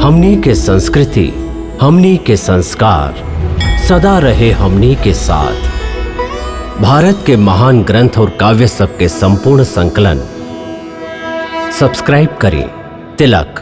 हमनी के संस्कृति, हमनी के संस्कार सदा रहे हमनी के साथ। भारत के महान ग्रंथ और काव्य सब के संपूर्ण संकलन सब्सक्राइब करें तिलक।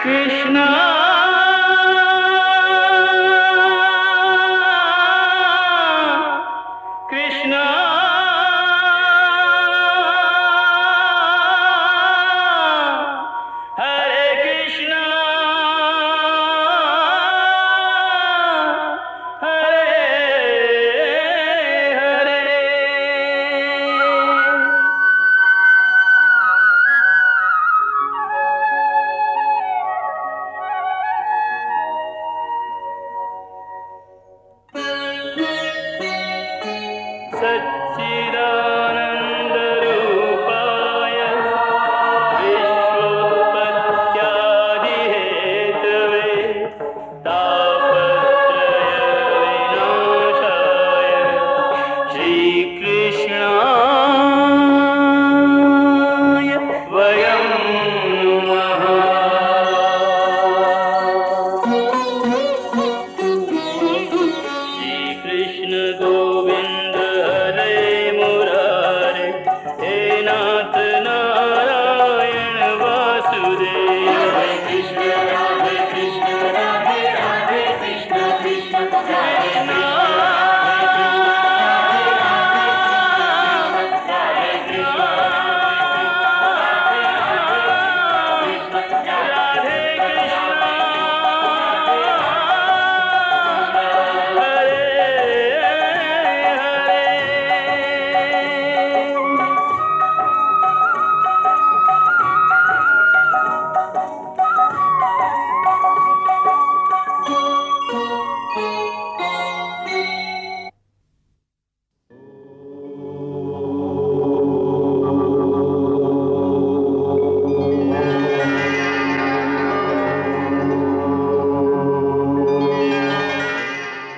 कृष्णा कृष्णा हरे कृष्णा हरे हरे। सच्चिदानन्दरूपाय विश्वोत्पत्त्यादिहेतवे तापत्रयविनाशाय श्रीकृष्णाय वयं नमः। श्रीकृष्ण गोविंद हरे मुरारे, हे नाथ नारायण वासुदेव। हरे कृष्ण राधे राधे कृष्ण कृष्ण कृष्ण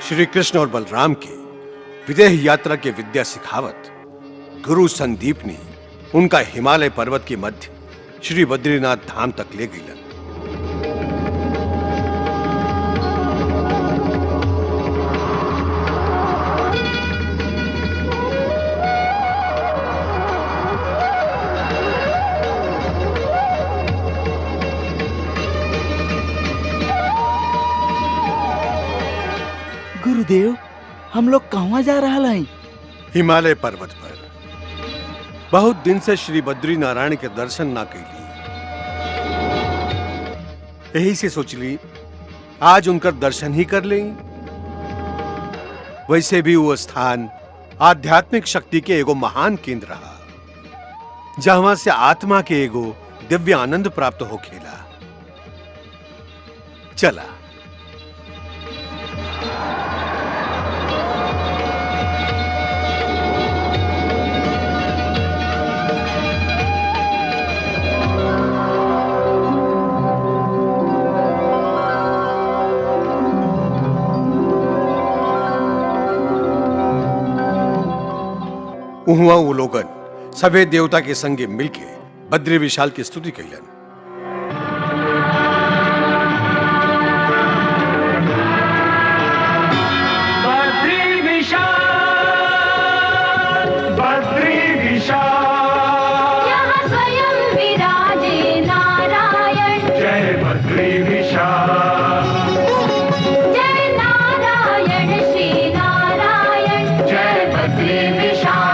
श्री कृष्ण और बलराम के विदेह यात्रा के विद्या सिखावत गुरु संदीप ने उनका हिमालय पर्वत के मध्य श्री बद्रीनाथ धाम तक ले गईलन। गुरुदेव, हम लोग कहवा जा रहा हैं? हिमालय पर्वत पर बहुत दिन से श्री बद्री नारायण के दर्शन ना कैली, यही से सोचली आज उनकर दर्शन ही कर लें। वैसे भी वो स्थान आध्यात्मिक शक्ति के एगो महान केंद्र रहा, जहां से आत्मा के एगो दिव्य आनंद प्राप्त हो खेला। चला उहुआ वो लोगन सभे देवता के संगे मिलके बद्री विशाल की स्तुति कैलन। बद्री विशाल, बद्री विशाल, यहाँ स्वयं विराजे नारायण। जय बद्री विशाल, जय नारायण श्री नारायण। जय बद्री विशाल।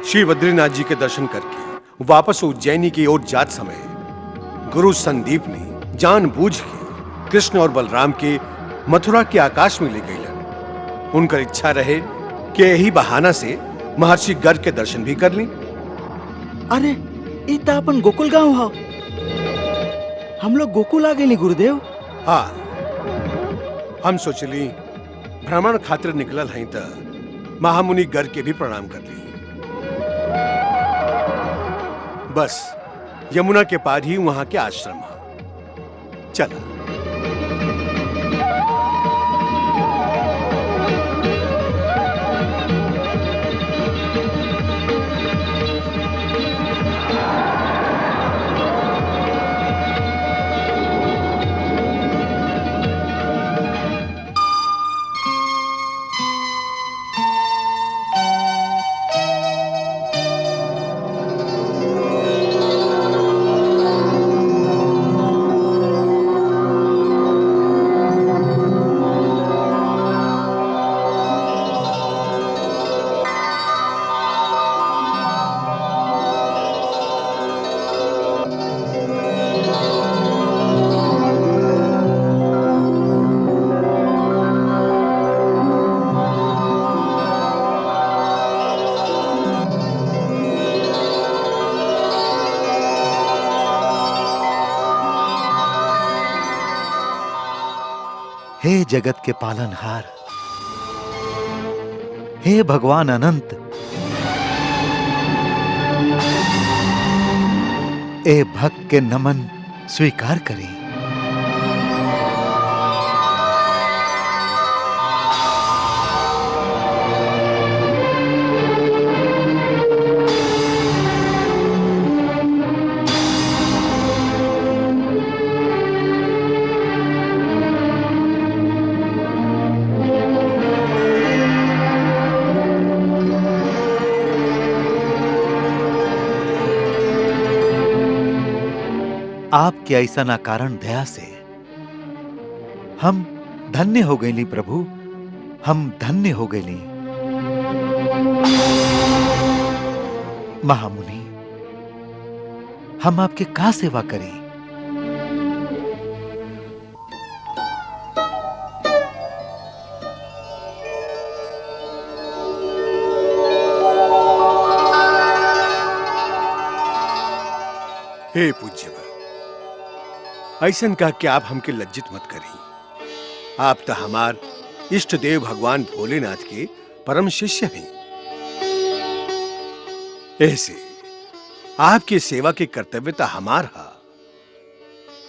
श्री बद्रीनाथ जी के दर्शन करके वापस उज्जैनी की ओर जात समय गुरु संदीप ने जानबूझ के कृष्ण और बलराम के मथुरा के आकाश में ले गईलन। उनकर इच्छा रहे कि यही बहाना से महर्षि गर्ग के दर्शन भी कर ली। अरे ई त अपन गोकुल गांव हो। हम लोग गोकुल आ गए गुरुदेव। हाँ, हम सोचली भ्रमण खातिर निकलल हैं त महामुनि गर्ग के भी प्रणाम कर ली। बस यमुना के पार ही वहां के आश्रम है। चला। हे जगत के पालनहार, हे भगवान अनंत, ए भक्त के नमन स्वीकार करें। आपके ऐसा ना कारण दया से हम धन्य हो गईली प्रभु, हम धन्य हो गईली। महामुनि, हम आपके का सेवा करें? हे पूज्यवर, ऐसन कह के आप हमके लज्जित मत करी। आप तो हमार इष्ट देव भगवान भोलेनाथ के परम शिष्य हैं। ऐसे आपकी सेवा के कर्तव्य तो हमार हा।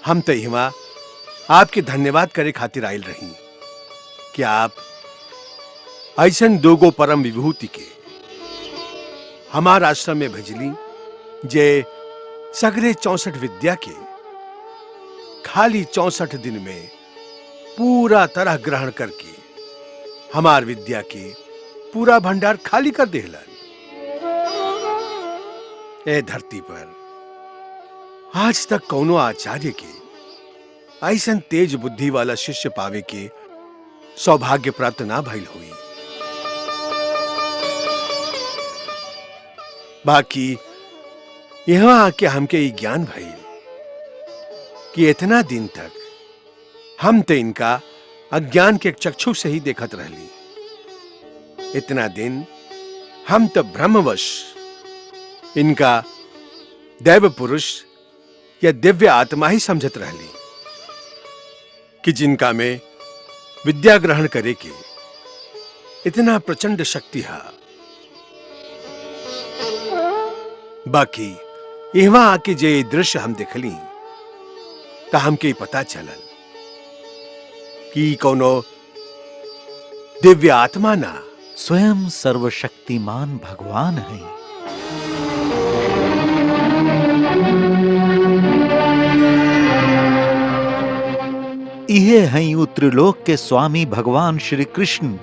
हम तो हिमा आपके धन्यवाद करे खातिर आयल रही कि आप ऐसन दोगो परम विभूति के हमार आश्रम में भेजली जे सगरे 64 विद्या के खाली 64 दिन में पूरा तरह ग्रहण करके हमार विद्या के पूरा भंडार खाली कर देहलन। ए धरती पर आज तक कौनो आचार्य के ऐसन तेज बुद्धि वाला शिष्य पावे के सौभाग्य प्राप्त ना भइल हुई। बाकी यहाँ आके हमके ये ज्ञान भइल कि इतना दिन तक हम तो इनका अज्ञान के चक्षु से ही देखत रहली। इतना दिन हम तो ब्रह्मवश इनका दैव पुरुष या दिव्य आत्मा ही समझत रहली कि जिनका में विद्या ग्रहण करे के इतना प्रचंड शक्ति है। बाकी यहाँ आके जे दृश्य हम देखली तो हमके पता चलल कि कोनो दिव्य आत्मा ना स्वयं सर्वशक्तिमान भगवान है। इहे हैं उ त्रिलोक के स्वामी भगवान श्री कृष्ण।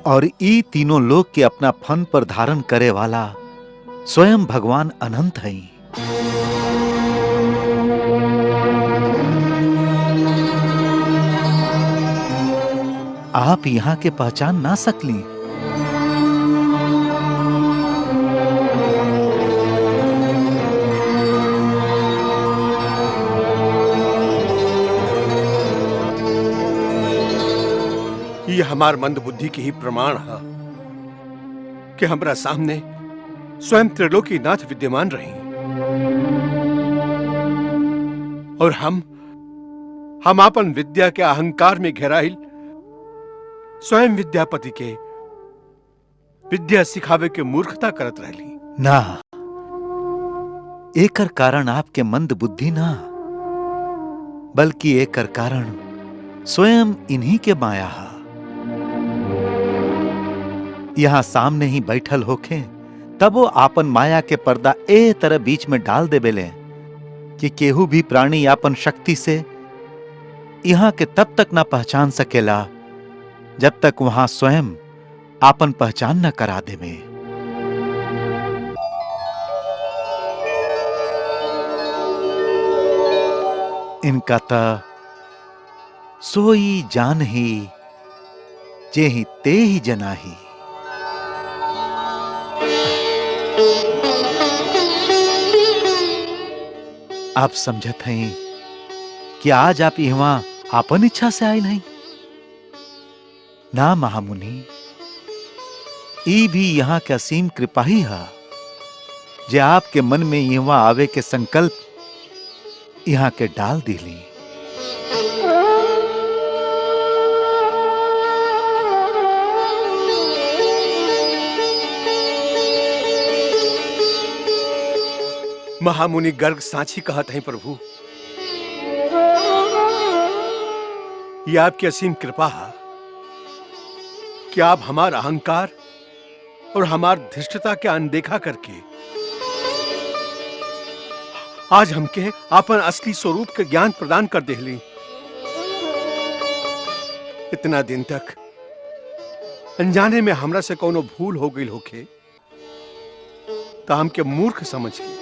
और ई तीनों लोक के अपना फन पर धारण करे वाला स्वयं भगवान अनंत हैं। आप यहां के पहचान ना सकली। हमार मंद बुद्धि की ही प्रमाण है कि हमरा सामने स्वयं त्रिलोकीनाथ विद्यमान रही और हम अपन विद्या के अहंकार में घेराइल स्वयं विद्यापति के विद्या सिखावे के मूर्खता करत रहली। ना, एकर कारण आपके मंद बुद्धि ना, बल्कि एकर कारण स्वयं इन्हीं के माया है। यहां सामने ही बैठल होके तब वो आपन माया के पर्दा ए तरह बीच में डाल दे बेले कि केहू भी प्राणी आपन शक्ति से यहां के तब तक ना पहचान सकेला जब तक वहां स्वयं आपन पहचान न करा देवे। इनका त सोई जान ही जे ही ते ही जना ही। आप समझत हैं कि आज आप यहाँ आपन इच्छा से आए नहीं ना महामुनि, ई भी यहाँ के असीम कृपा ही है जे आपके मन में यहाँ आवे के संकल्प यहाँ के डाल दिली। महामुनि गर्ग सांची कहत हैं प्रभु, यह आपकी असीम कृपा है कि आप हमारा अहंकार और हमार धृष्टता के अनदेखा करके आज हमके अपन असली स्वरूप के ज्ञान प्रदान कर देली। इतना दिन तक अनजाने में हमरा से कोनो भूल हो गई होके तो हमके मूर्ख समझ के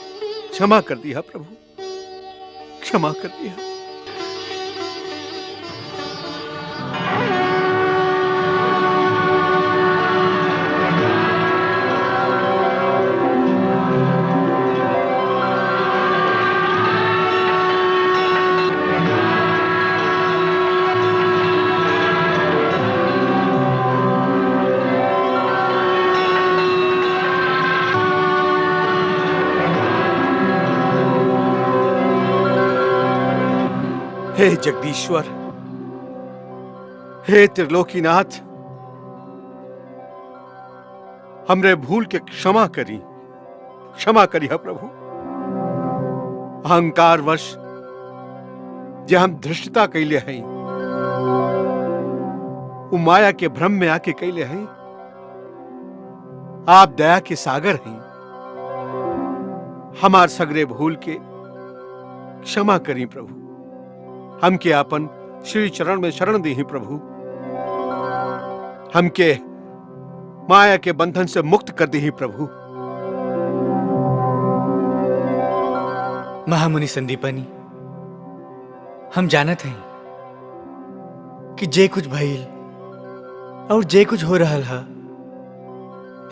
क्षमा कर दिया प्रभु, क्षमा कर दिया। हे जगदीश्वर, हे त्रिलोकीनाथ, हमरे भूल के क्षमा करी, क्षमा करी है प्रभु। अहंकार वश जे हम धृष्टता कैले हैं, वो माया के भ्रम में आके कैले हैं। आप दया के सागर हैं, हमार सगरे भूल के क्षमा करी प्रभु। हमके आपन श्री चरण में शरण दी प्रभु, हमके माया के बंधन से मुक्त कर दी प्रभु। महामुनि संदीपनी, हम जानत हैं कि जे कुछ भइल और जे कुछ हो रहल है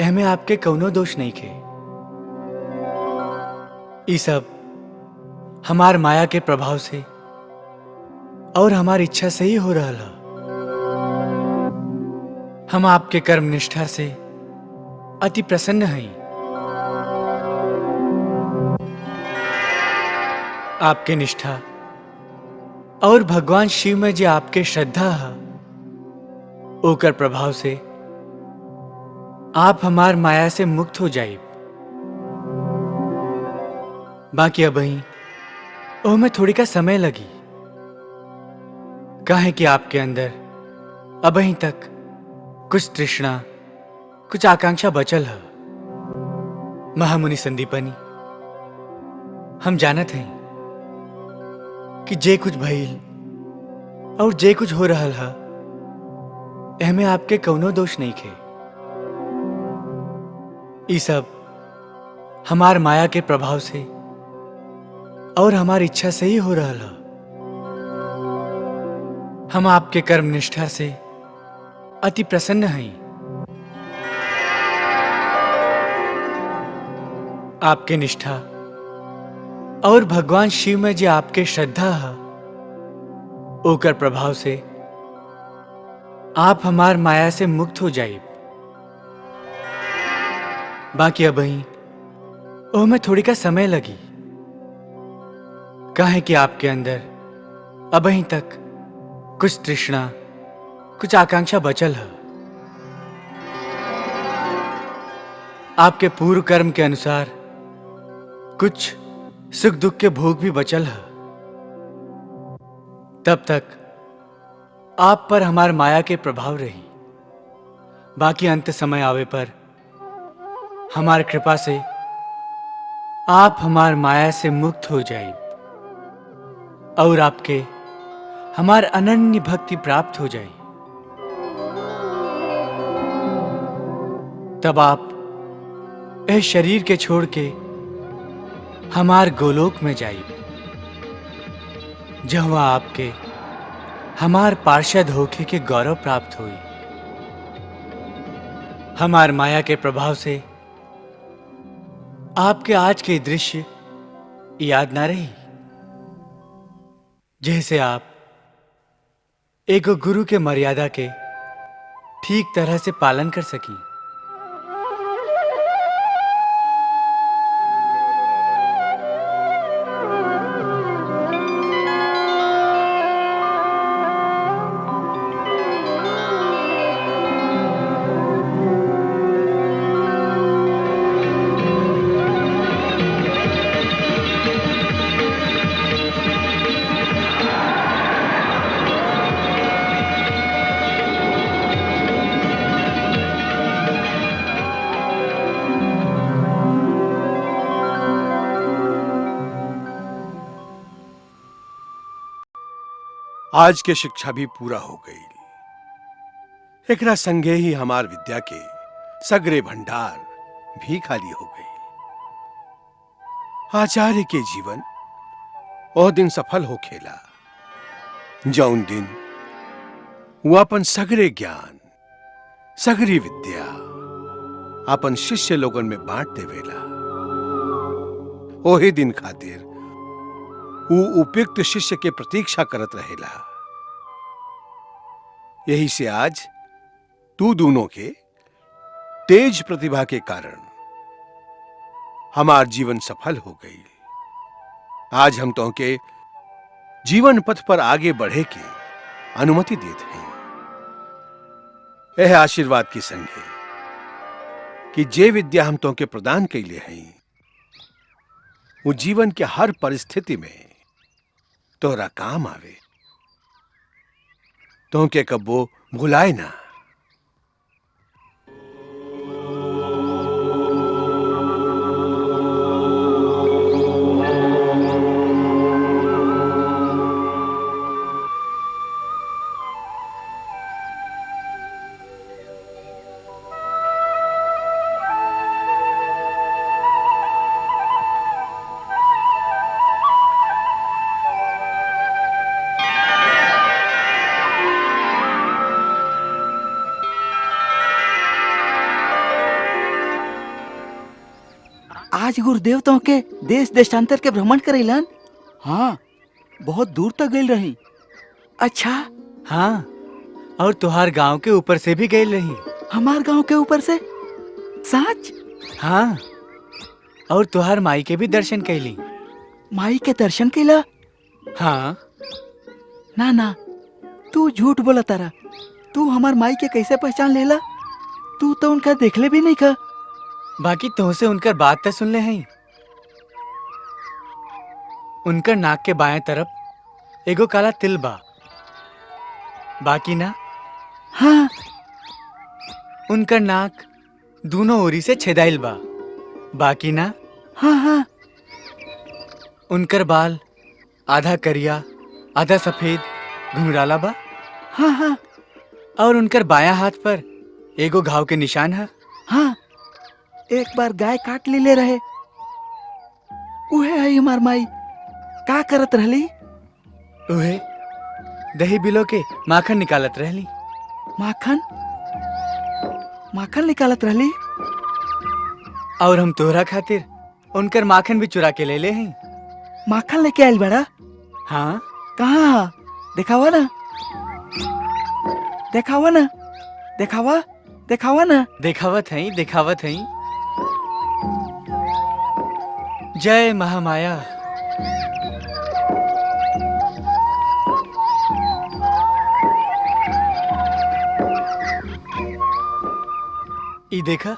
एहमे आपके कौनो दोष नहीं खे। ई सब हमार माया के प्रभाव से और हमारी इच्छा से ही हो रहा है। हम आपके कर्म निष्ठा से अति प्रसन्न हैं। आपके निष्ठा और भगवान शिव में जो आपके श्रद्धा है ओकर प्रभाव से आप हमार माया से मुक्त हो जाए। बाकी अब ओह में थोड़ी का समय लगी, काहे कि आपके अंदर अबहीं तक कुछ तृष्णा, कुछ आकांक्षा बचल है। महामुनि संदीपनी, हम जानत हैं कि जे कुछ भइल और जे कुछ हो रहल है एहमे आपके कौनो दोष नहीं खे। ई सब हमार माया के प्रभाव से और हमारी इच्छा से ही हो रहल है। हम आपके कर्म निष्ठा से अति प्रसन्न हैं। आपके निष्ठा और भगवान शिव में जो आपके श्रद्धा है ओकर प्रभाव से आप हमार माया से मुक्त हो जाइए। बाकी अबही ओह में थोड़ी का समय लगी, काहे कि आपके अंदर अबही तक कुछ तृष्णा, कुछ आकांक्षा बचल है। आपके पूर्व कर्म के अनुसार कुछ सुख दुख के भोग भी बचल है। तब तक आप पर हमार माया के प्रभाव रही। बाकी अंत समय आवे पर हमार कृपा से आप हमार माया से मुक्त हो जाए और आपके हमार अनन्य भक्ति प्राप्त हो जाए। तब आप इस शरीर के छोड़ के हमार गोलोक में जाइए, जहाँ आपके हमार पार्षद होके के गौरव प्राप्त हुई। हमार माया के प्रभाव से आपके आज के दृश्य याद ना रही, जैसे आप एक गुरु के मर्यादा के ठीक तरह से पालन कर सकी। आज के शिक्षा भी पूरा हो गई। एकरा संगे ही हमार विद्या के सगरे भंडार भी खाली हो गई। आचार्य के जीवन ओ दिन सफल हो खेला, जौन दिन वो अपन सगरे ज्ञान, सगरी विद्या अपन शिष्य लोगन में बांट देवेला। ओही दिन खातिर वो उपयुक्त शिष्य के प्रतीक्षा करत रहेला। यही से आज तू दोनों के तेज प्रतिभा के कारण हमार जीवन सफल हो गई। आज हम तो के जीवन पथ पर आगे बढ़े के अनुमति देते हैं। यह आशीर्वाद की संगे कि जे विद्या हम तो के प्रदान कैले हैं, वो जीवन के हर परिस्थिति में तोरा काम आवे, तो के कब्बो भुलाए ना। आज गुरुदेव तो के देश देशांतर के भ्रमण करेलन। हाँ, बहुत दूर तक गई रही। अच्छा, हाँ, और तुहार गांव के ऊपर से भी गई रही। हमार गांव के ऊपर से? सच? हाँ, और तुहार माई के भी दर्शन कैली। माई के दर्शन कैला? हाँ। ना ना, तू झूठ बोला तारा। तू हमार माई के कैसे पहचान लेला? तू तो उनका देखले भी नहीं का। बाकी तुमसे उनकर बात तो सुन ले हैं। उनकर नाक के बाएं तरफ एगो काला तिल बा। बाकी ना, हाँ, उनकर नाक दोनों ओरी से छेदाइल बा। बाकी ना, हाँ हाँ, उनकर बाल आधा करिया आधा सफेद घुंघराला बा। हाँ हाँ, और उनकर बायां हाथ पर एगो घाव के निशान है। हाँ, एक बार गाय काट ले रहे। उहे है हमार माई। का करत रहली? उहे दही बिलो के माखन निकालत रहली। माखन? माखन निकालत रहली? और हम तोहरा खातिर उनकर माखन भी चुरा के ले ले हैं। माखन लेके आयल बड़ा? हाँ। कहाँ? दिखावा ना। देखावा ना, देखावा, देखावा ना। दिखावत हई। जय महामाया। ई देखा,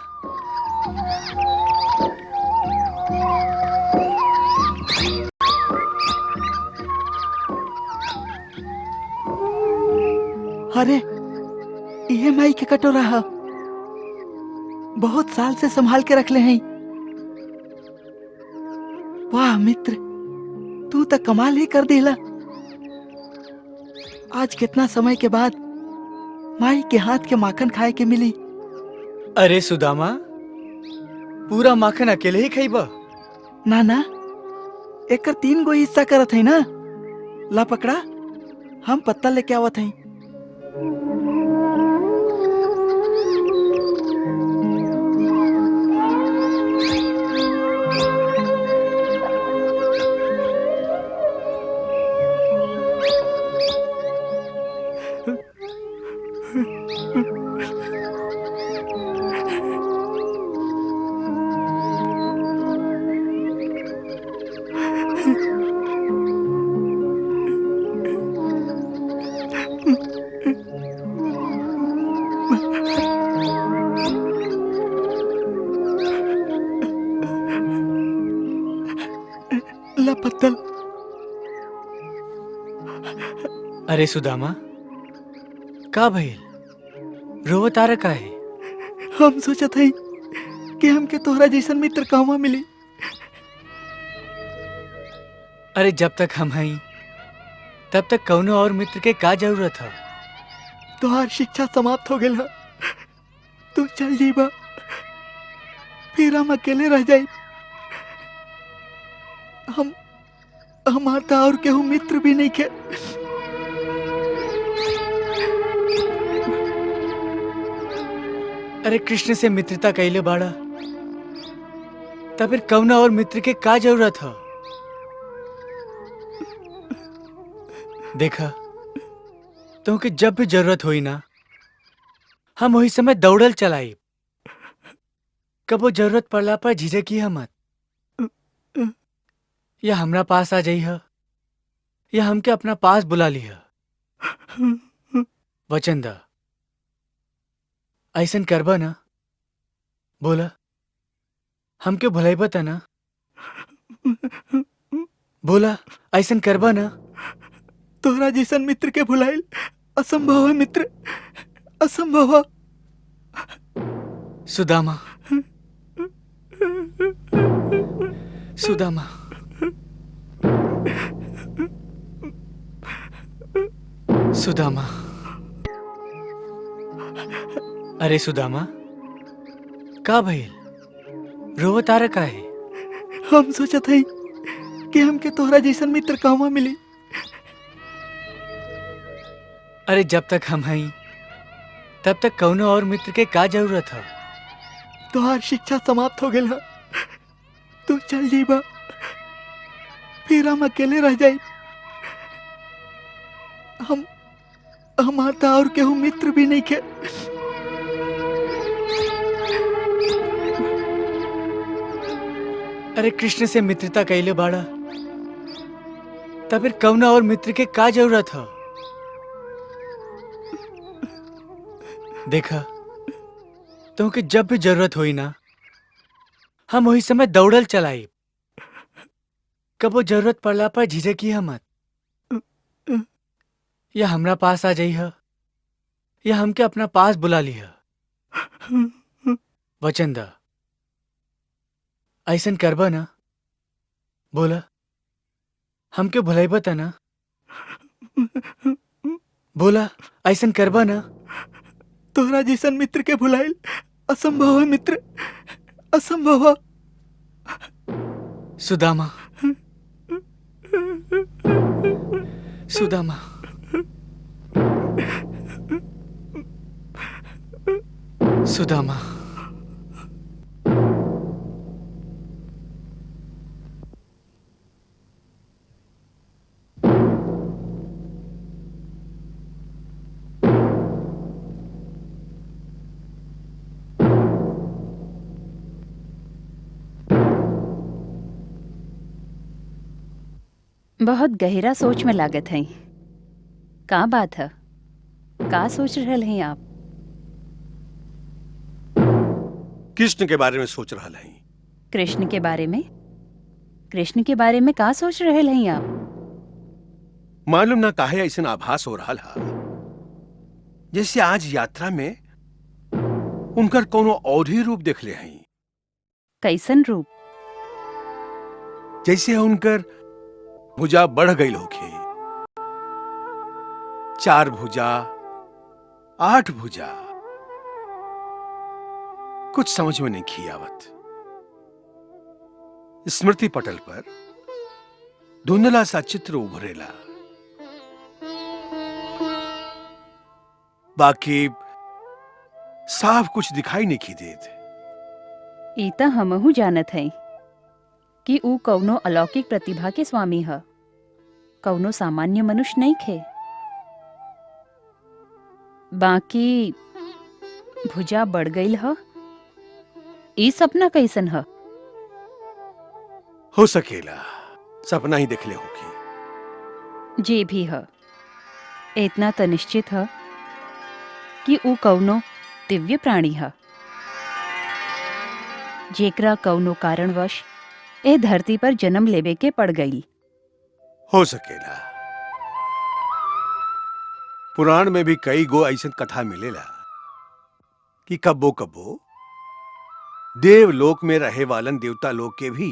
अरे ये माई के कटोरा है, बहुत साल से संभाल के रख ले हैं। वाह मित्र, तू तो कमाल ही कर दिला। आज कितना समय के बाद माई के हाथ के माखन खाए के मिली। अरे सुदामा, पूरा माखन अकेले ही खइबा? ना ना, एकर 3 गो हिस्सा करत है ना। ला पकड़ा, हम पत्ता लेके आवत हैं। ला पत्तल। अरे सुदामा, का भइल? रोवत आ रखा है? हम सोचत हई कि हमके तोहरा जैसन मित्र कहवा मिली। अरे जब तक हम हई तब तक कौनो और मित्र के का जरूरत है? तोहार शिक्षा समाप्त हो गेल है, तू चल जीबा, फिर हम अकेले रह जाई। हमार तो और केहू मित्र भी नहीं खे। अरे कृष्ण से मित्रता कैले बाड़ा, तब फिर कौना और मित्र के का जरूरत है? देखा, तुमके जब भी जरूरत होई ना, हम वही समय दौड़ल चलाई। कबो जरूरत पड़ला पर झिझकी मत। या हमरा पास आ जाइह, या हमके अपना पास बुला लिह। वचन द, ऐसन करबा ना? बोला, हमके भुलाइबा त ना? बोला, ऐसन करबा ना? तोहरा जैसन मित्र के भुलाइल असंभव है मित्र, असंभव है। सुदामा, सुदामा, सुदामा। अरे सुदामा, का भइल? रोवत आ रखा है? हम सोचत हई कि हमके तोहरा जैसन मित्र कहवा मिली। अरे जब तक हम हई तब तक कौनो और मित्र के का जरूरत है? तोहार शिक्षा समाप्त हो गेल है, तू चल जीबा, फिर हम अकेले रह जाई। हमार तो और केहू मित्र भी नहीं खे। अरे कृष्ण से मित्रता कैले बाड़ा, तब फिर कौना और मित्र के का जरूरत है? देखा, तुमके जब भी जरूरत होई ना, हम वही समय दौड़ल चलाई। कबो जरूरत पड़ला पर झिझकी मत। या हमरा पास आ जाइह, या हमके अपना पास बुला लिह। वचन द, ऐसन करबा ना? बोला, हमके भुलाइबा त ना? बोला, ऐसन करबा ना? तोहरा जैसन मित्र के भुलाइल असंभव है मित्र, असंभव है। सुदामा, सुदामा, सुदामा। बहुत गहरा सोच में लागत है। का बात है? का सोच रहल हैं आप? कृष्ण के बारे में सोच रहा है। कृष्ण के बारे में? कृष्ण के बारे में का सोच रहल हैं आप? मालूम ना काहे ऐसा आभास हो रहा हा जैसे आज यात्रा में उनकर कोनो और ही रूप देख ले हैं। कैसन रूप? जैसे उनकर भुजा बढ़ गई होखे, 4 भुजा, 8 भुजा, कुछ समझ में नहीं आवत। स्मृति पटल पर धुंधला सा चित्र उभरेला, बाकी साफ कुछ दिखाई नहीं देत। ई त हमहू जानत है कि ऊ कौनो अलौकिक प्रतिभा के स्वामी है, कौनो सामान्य मनुष्य नहीं खे। बाकी भुजा बढ़ गई है, ई सपना कैसन है? हो सकेला सपना ही देख ले होगी। जे भी है, इतना तो निश्चित है कि ऊ कौनो दिव्य प्राणी है, जेकरा कौनो कारणवश ए धरती पर जन्म लेवे के पड़ गई। हो सकेला। पुराण में भी कई गो ऐसन कथा मिलेला कि कब्बो कब्बो देवलोक में रहे वालन देवता लोग के भी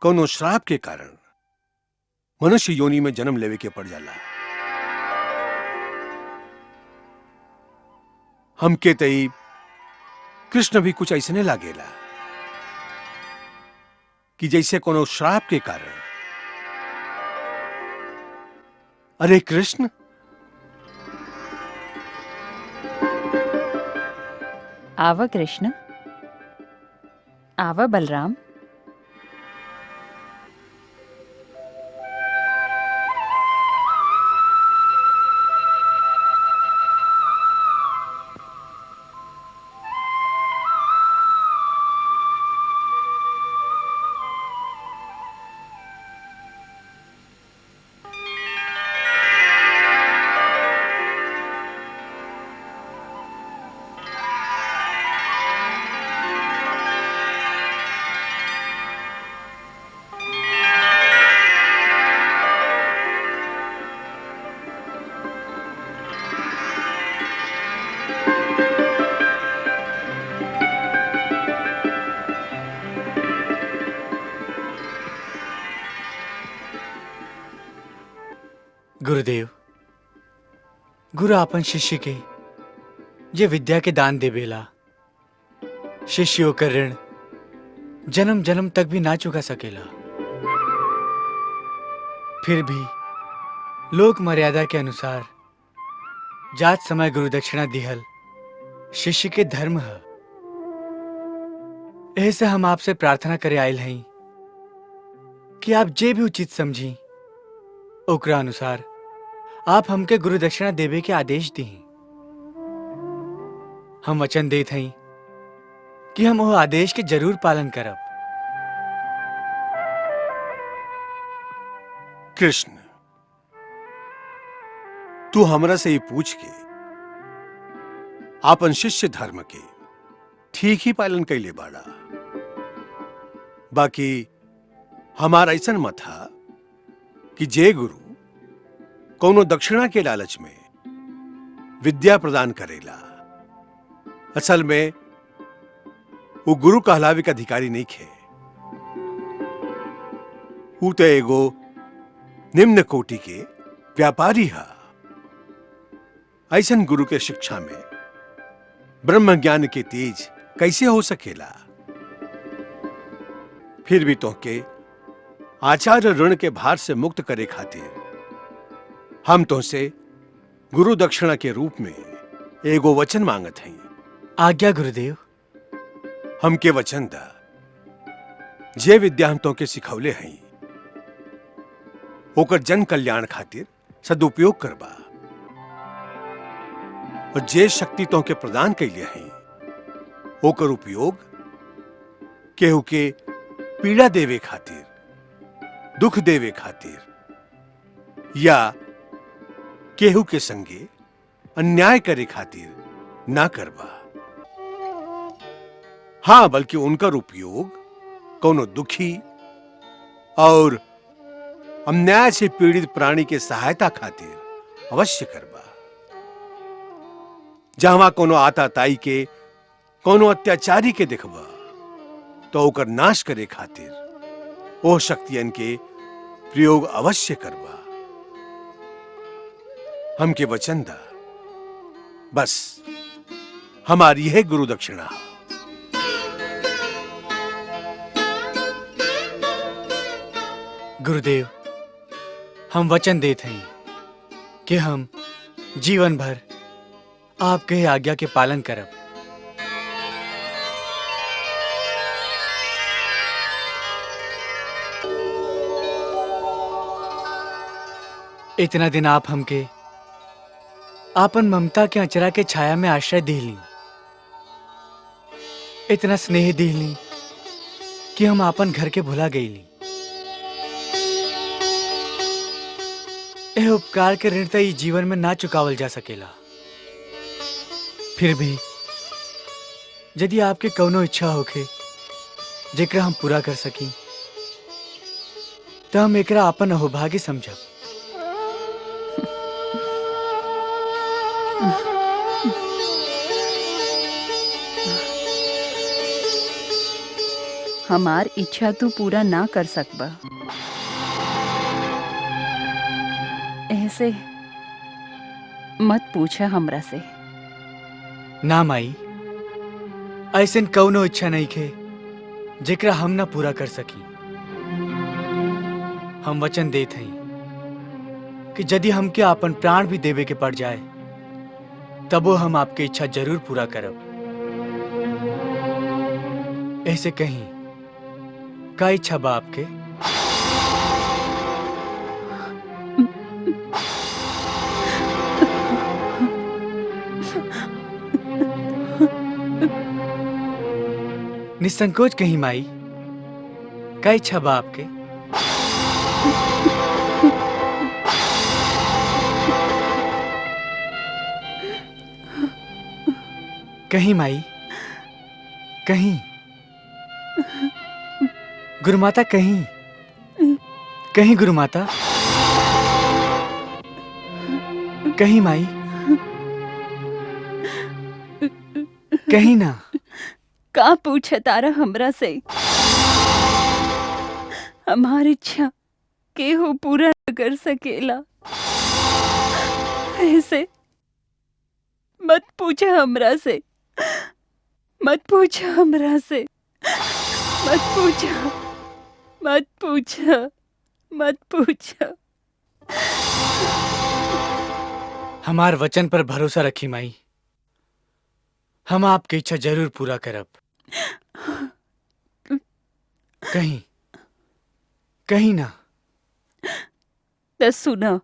कोनो श्राप के कारण मनुष्य योनि में जन्म लेवे के पड़ जाला। हमके तई कृष्ण भी कुछ ऐसने लागेला कि जैसे कोनो श्राप के कारण। अरे कृष्ण, आवा कृष्ण, आवा बलराम। गुरुदेव, गुरु आपन शिष्य के जे विद्या के दान देवेला, शिष्यों का ऋण जन्म जन्म तक भी ना चुका सकेला। फिर भी लोक मर्यादा के अनुसार जात समय गुरु दक्षिणा दिहल शिष्य के धर्म है। ऐसे हम आपसे प्रार्थना करे आयल हैं कि आप जे भी उचित समझी ओकरा अनुसार आप हमके गुरु दक्षिणा देवे के आदेश दी। हम वचन देत हई कि हम वो आदेश के जरूर पालन करब। कृष्ण, तू हमरा से ही पूछ के आपन शिष्य धर्म के ठीक ही पालन कैले बाड़ा। बाकी हमारा ऐसन मत था कि जे गुरु कोनो दक्षिणा के लालच में विद्या प्रदान करेला, असल में वो गुरु कहलावे के अधिकारी नहीं खे। वो तो एगो निम्न कोटि के व्यापारी है। ऐसन गुरु के शिक्षा में ब्रह्म ज्ञान के तेज कैसे हो सकेला? फिर भी तो के आचार्य ऋण के भार से मुक्त करे खातिर हम तो से गुरु दक्षिणा के रूप में एगो वचन मांगत हैं। आज्ञा गुरुदेव। हमके वचन दा, जे विद्या हम तो के सिखौले हैं ओकर जन कल्याण खातिर सदुपयोग करबा, और जे शक्ति तो के प्रदान कैले हैं ओकर उपयोग केहू के पीड़ा देवे खातिर दुख देवे खातिर या केहू के संगे अन्याय करे खातिर ना करबा। हाँ, बल्कि उनका उपयोग कोनो दुखी और अन्याय से पीड़ित प्राणी के सहायता खातिर अवश्य करबा। जहां कोनो आताताई के, कोनो अत्याचारी के देखबा तो ओकर नाश करे खातिर ओ शक्तियन के प्रयोग अवश्य करबा। हमके वचन दा, बस हमारी यह गुरु दक्षिणा। गुरुदेव, हम वचन देते हैं कि हम जीवन भर आपके आज्ञा के पालन करब। इतना दिन आप हमके आपन ममता के अचरा के छाया में आश्रय दिली, इतना स्नेह दिली कि हम आपन घर के भुला गईली। यह उपकार के ऋण तई जीवन में ना चुकावल जा सकेला। फिर भी यदि आपके कौनो इच्छा होके जेकरा हम पूरा कर सकी तो हम एकरा आपन अहोभाग्य समझब। हमार इच्छा तू पूरा ना कर सकबा, ऐसे मत पूछा हमरा से। ना माई, ऐसन कौनो इच्छा नहीं खे जेकरा हम ना पूरा कर सकी। हम वचन देत हई कि यदि हमके आपन प्राण भी देवे के पड़ जाए तबो हम आपके इच्छा जरूर पूरा करब। ऐसे कहीं का इच्छा बा आपके? निसंकोच कहीं माई, का इच्छा बा आपके? कहीं माई, कहीं गुरुमाता, कहीं कहीं गुरुमाता, कहीं माई, कहीं ना। का पूछे तारा हमरा से? हमारी इच्छा केहू पूरा न कर सकेला, ऐसे मत पूछा हमरा से, मत पूछा हमरा से, मत पूछा, मत पूछा, मत पूछा। हमार वचन पर भरोसा रखी माई, हम आपकी इच्छा जरूर पूरा करब। कहीं कहीं ना। तो सुना,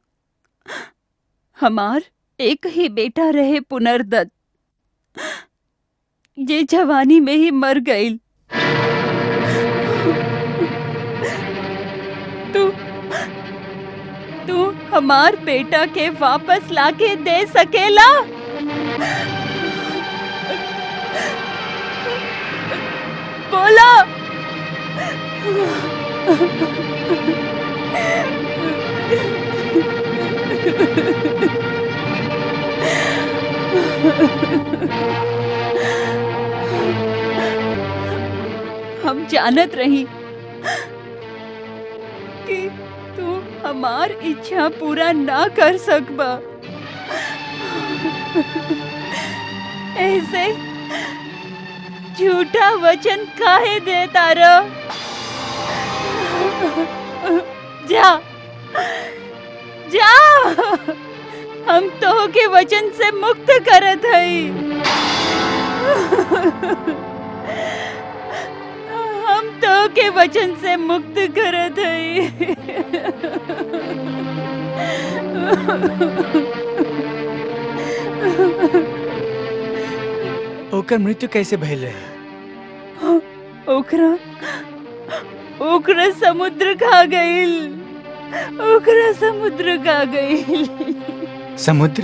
हमार एक ही बेटा रहे पुनर्दत्त, ये जवानी में ही मर गई। तू हमार बेटा के वापस लाके दे सकेला? बोला। हम जानत रही कि तू हमार इच्छा पूरा ना कर सकबा, ऐसे झूठा वचन काहे देता रह? जा जा, हम तो के वचन से मुक्त करत हई। हम तो के वचन से मुक्त करत हई। ओकर मृत्यु कैसे भइल रहे? ओकरा समुद्र खा गईल। ओकरा समुद्र खा गईल। समुद्र?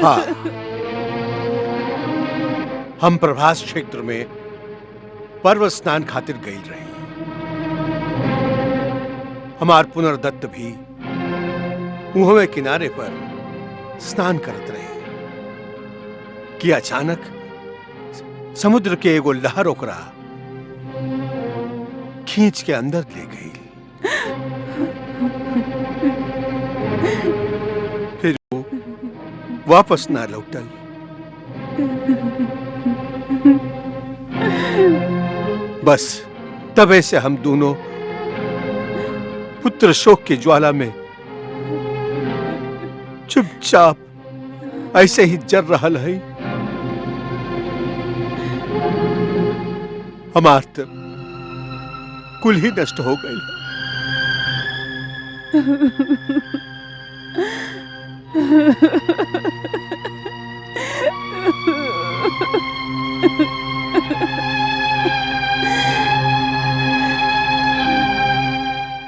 हाँ, हम प्रभास क्षेत्र में पर्व स्नान खातिर गईल रही। हमार पुनर्दत्त भी उहवे किनारे पर स्नान करत रहे कि अचानक समुद्र के एगो लहर ओकरा खींच के अंदर ले गई। फिर वो वापस ना लौटल। बस तबे से हम दोनों पुत्र शोक की ज्वाला में चुपचाप ऐसे ही जर रहल है। हमार तो कुल ही नष्ट हो गई।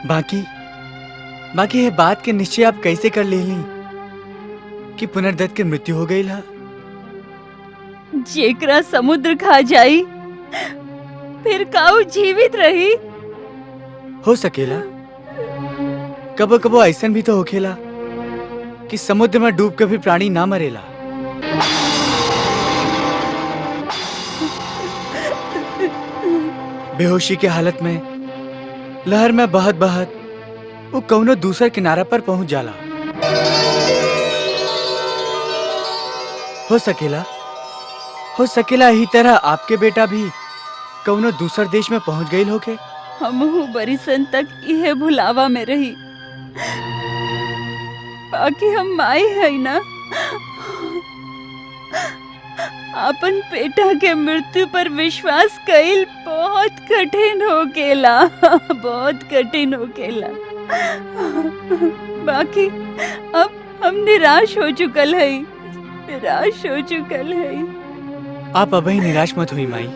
बाकी ये बात के निश्चय आप कैसे कर ले ली कि पुनर्दत्त की मृत्यु हो गई? जेकरा समुद्र खा जाई फिर काऊ जीवित रही? हो सकेला, कबो कबो ऐसन भी तो होखेला कि समुद्र में डूब के भी प्राणी ना मरेला। बेहोशी के हालत में लहर में बहत बहत वो कौनो दूसर किनारा पर पहुंच जाला। हो सकेला यही तरह आपके बेटा भी कौनो दूसर देश में पहुंच गई होके। हमहू बरिसन तक यह भुलावा में रही, बाकी हम माई है ना। अपन बेटा के मृत्यु पर विश्वास कईल बहुत कठिन होकेला, बहुत कठिन होकेला। बाकी अब हम निराश हो चुकल है, निराश हो चुकल है। आप अभी निराश मत हुई माई।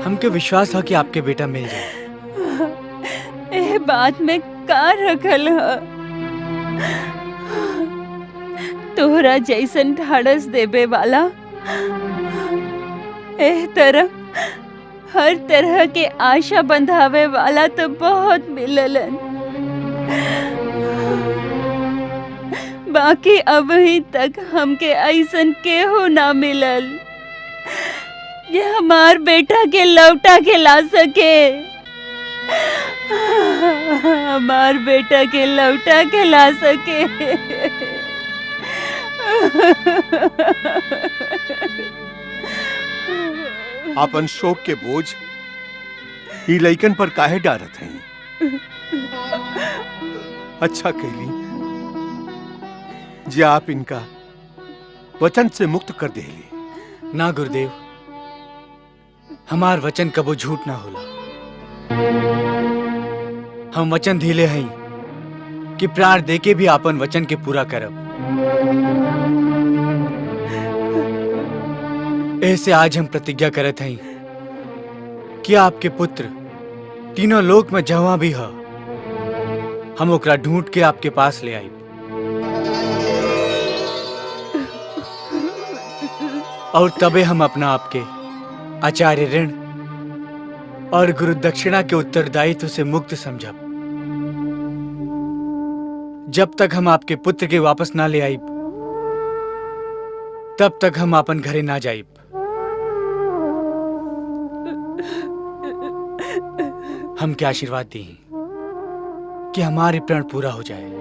हमके विश्वास है कि आपके बेटा मिल जाए। एह बात में का रखल है? तोहरा जैसन ढाढ़स देवे वाला एह तरह हर तरह के आशा बंधावे वाला तो बहुत मिललन। बाकी अभी तक हमके ऐसन केहू ना मिलल ये हमार बेटा के लौटा के ला सके। हमार बेटा के लौटा के ला सके। अपन शोक के बोझ ई लइकन पर काहे डारत हैं? अच्छा कहली जे आप इनका वचन से मुक्त कर देली। ना गुरुदेव, हमार वचन कबो झूठ ना होला। हम वचन धीले हैं कि प्राण देके भी आपन वचन के पूरा करब। ऐसे आज हम प्रतिज्ञा करत हैं कि आपके पुत्र तीनों लोक में जहां भी है हम ओकरा ढूंढ के आपके पास ले आई और तबे हम अपना आपके आचार्य ऋण और गुरु दक्षिणा के उत्तरदायित्व से मुक्त समझब। जब तक हम आपके पुत्र के वापस ना ले आईब तब तक हम अपन घरे ना जाइब। हमके आशीर्वाद दी कि हमारे प्रण पूरा हो जाए।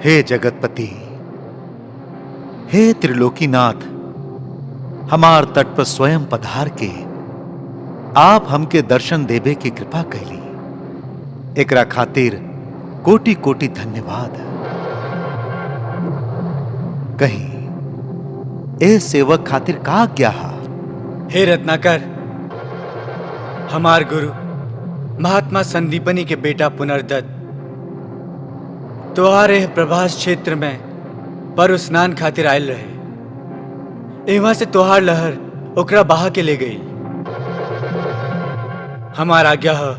हे जगतपति, हे त्रिलोकीनाथ, हमार तट पर स्वयं पधार के आप हमके दर्शन देवे की कृपा कैली। एकरा खातिर कोटि कोटि धन्यवाद। कहीं ए सेवक खातिर का आज्ञा हा? हे रत्नाकर, हमार गुरु महात्मा संदीपनी के बेटा पुनर्दत्त तोहार एह प्रभास क्षेत्र में पर स्नान खातिर आयल रहे। एवं से तोहार लहर ओकरा बहा के ले गई। हमार आज्ञा है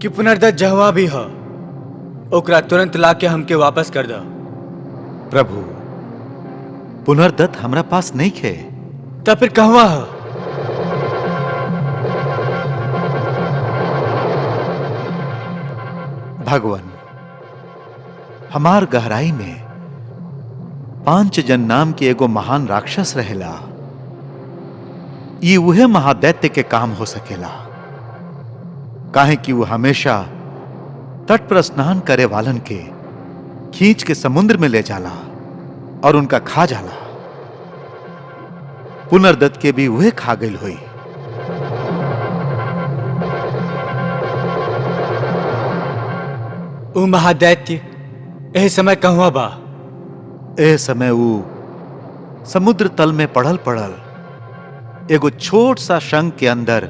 कि पुनर्दत्त जहवा भी है ओकरा तुरंत लाके हमके वापस कर दो। प्रभु, पुनर्दत्त हमरा पास नहीं खे। तब फिर कहवा है? भगवान, हमार गहराई में पांचजन नाम के एगो महान राक्षस रहेला। ये उहे महादैत्य के काम हो सकेला, काहे कि वो हमेशा तट पर स्नान करे वालन के खींच के समुद्र में ले जाला और उनका खा जाला। पुनर्दत्त के भी वह खा गई हुई। ऊ महादैत्य एह समय कहवा बा? ए समय वो समुद्र तल में पड़ल पड़ल एगो छोट सा शंख के अंदर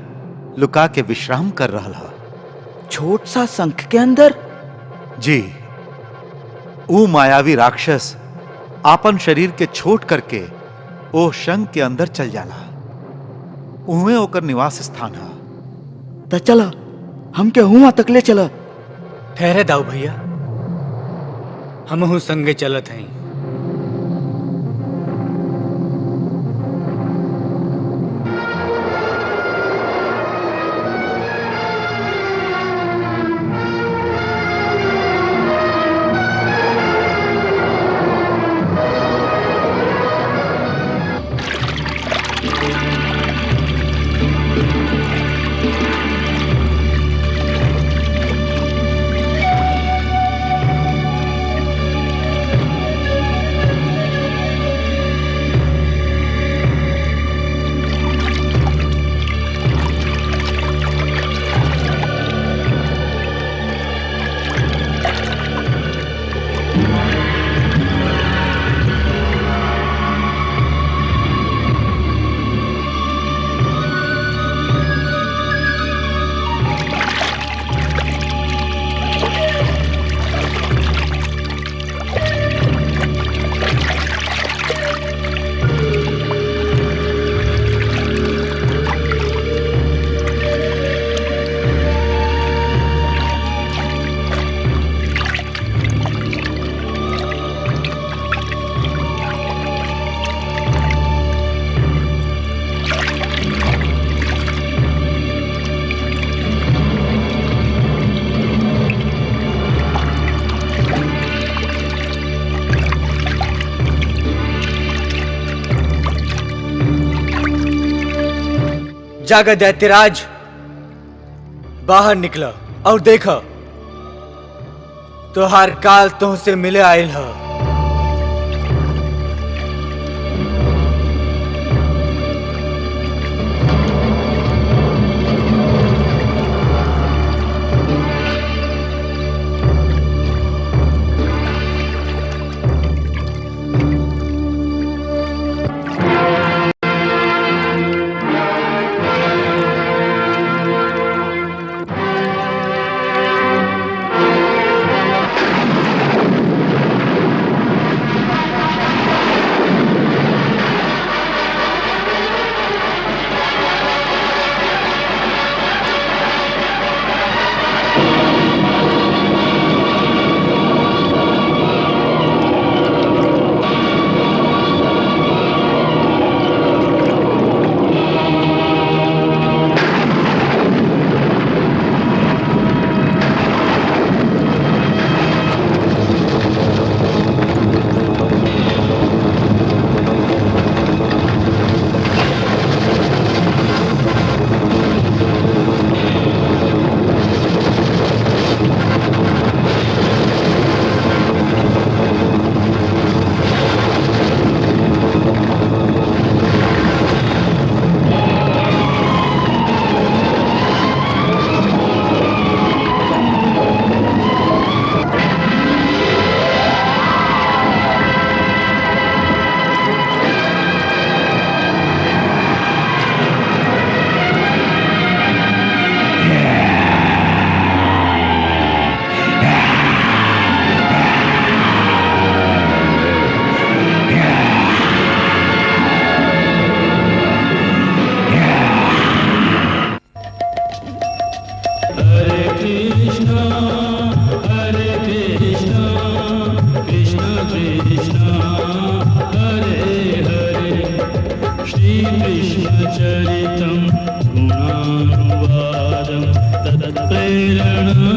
लुका के विश्राम कर रहा है। छोट सा शंख के अंदर? जी, वो मायावी राक्षस आपन शरीर के छोट करके ओ शंख के अंदर चल जाला। उहे ओकर निवास स्थान है। तो चला हमके हुआ तक ले चला। ठहरे दाऊ भैया, हमहू संगे चलत हई। जागा दैत्यराज, बाहर निकला और देखा तो हर काल तुमसे मिले आयल है। कृष्णा हरे कृष्णा कृष्ण कृष्णा हरे हरे श्री कृष्ण चरितं गुणानुवादं तत्प्रेरणा